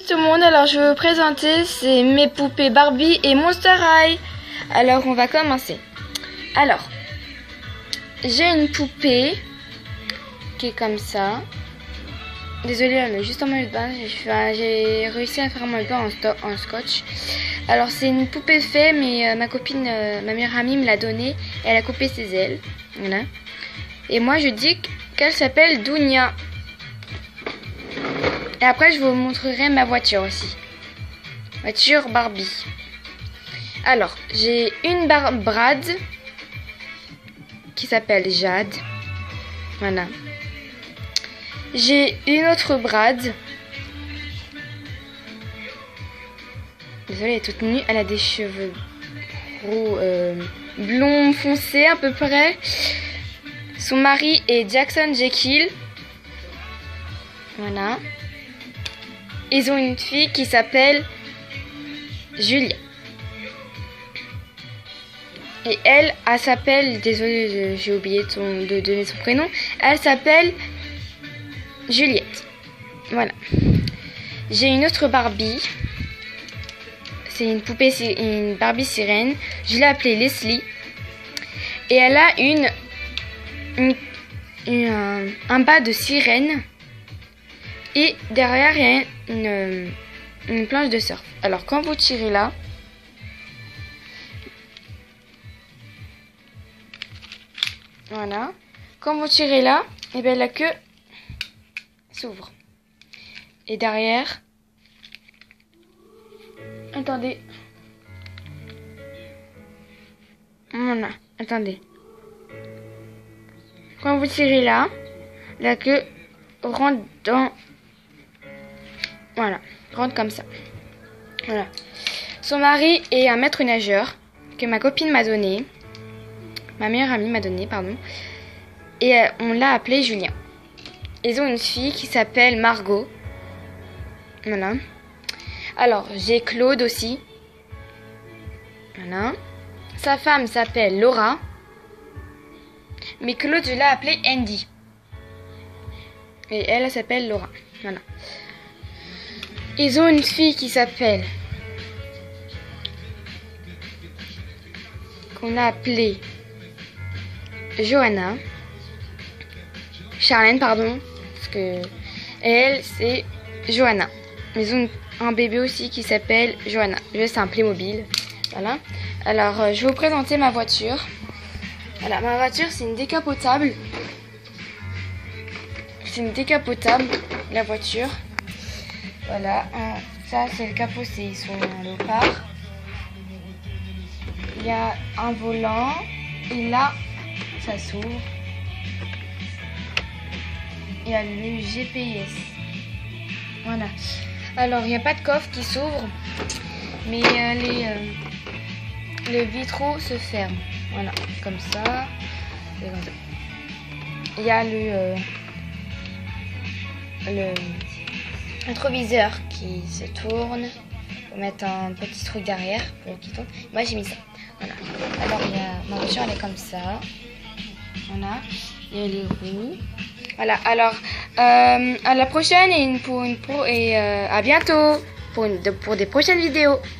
Tout le monde, alors je vais vous présenter, c'est mes poupées Barbie et Monster High. Alors on va commencer. Alors, j'ai une poupée qui est comme ça. Désolée, elle est juste en maillot de bain. J'ai réussi à faire un maillot de bain en scotch. Alors c'est une poupée fée, mais ma copine, ma meilleure amie me l'a donnée. Et elle a coupé ses ailes. Voilà. Et moi je dis qu'elle s'appelle Dounia. Et après, je vous montrerai ma voiture aussi. Voiture Barbie. Alors, j'ai une Brad qui s'appelle Jade. Voilà. J'ai une autre Brad. Désolée, elle est toute nue. Elle a des cheveux roux, blond foncé à peu près. Son mari est Jackson Jekyll. Voilà. Ils ont une fille qui s'appelle Julia. Et elle s'appelle, désolée, j'ai oublié de donner son prénom. Elle s'appelle Juliette. Voilà. J'ai une autre Barbie. C'est une poupée, une Barbie sirène. Je l'ai appelée Leslie. Et elle a un bas de sirène. Et derrière, il y a une planche de surf. Alors, quand vous tirez là, voilà. Quand vous tirez là, et bien la queue s'ouvre. Et derrière, attendez. Voilà, attendez. Quand vous tirez là, la queue rentre dans... Voilà, rentre comme ça. Voilà. Son mari est un maître nageur que ma copine m'a donné. Ma meilleure amie m'a donné, pardon. Et on l'a appelé Julien. Ils ont une fille qui s'appelle Margot. Voilà. Alors, j'ai Claude aussi. Voilà. Sa femme s'appelle Laura. Mais Claude, je l'ai appelé Andy. Et elle s'appelle Laura. Voilà. Ils ont une fille qui s'appelle... qu'on a appelée Johanna. Charlène, pardon. Parce que elle, c'est Johanna. Ils ont un bébé aussi qui s'appelle Johanna. C'est un Playmobil. Voilà. Alors, je vais vous présenter ma voiture. Voilà, ma voiture, c'est une décapotable. C'est une décapotable, la voiture. Voilà, ça c'est le capot, c'est son léopard. Il y a un volant et là, ça s'ouvre. Il y a le GPS. Voilà. Alors, il n'y a pas de coffre qui s'ouvre, mais les vitraux se ferment. Voilà, comme ça. Et comme ça. Il y a le rétroviseur qui se tourne. Pour mettre un petit truc derrière pour qu'il tourne. Moi j'ai mis ça. Voilà. Alors ma voiture elle est comme ça. Voilà. Il y a les roues. Voilà. Alors à la prochaine et à bientôt pour des prochaines vidéos.